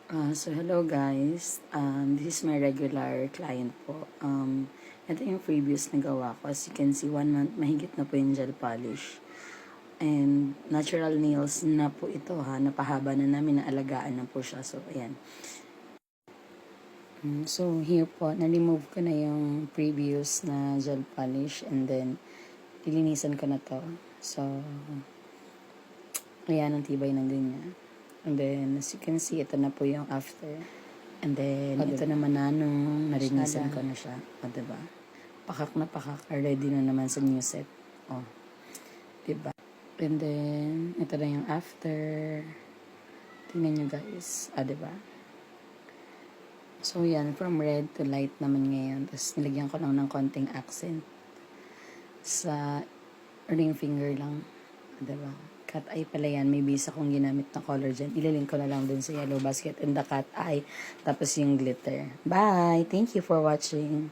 So hello guys, this is my regular client po. Ito yung previous na gawa ko. As you can see, 1 month mahigit na po yung gel polish. And natural nails na po ito ha, napahaba na namin, naalagaan na po siya. So ayan. So here po, na-remove ko na yung previous na gel polish and then lilinisan ko na to. So ayan ang tibay ng ganyan. And then, as you can see, ito na po yung after. And then, ito naman na nung narinisan ko na siya. O, diba? Pakak na pakak. Ready na naman sa new set. O, diba? And then, ito na yung after. Tingnan nyo guys. O, diba? So, yan. From red to light naman ngayon. Tapos, nilagyan ko lang ng konting accent. Sa ring finger lang. O, diba? Cat eye pala yan. May base akong ginamit na color dyan. Ilalink ko na lang dun sa yellow basket and the cat eye. Tapos yung glitter. Bye! Thank you for watching.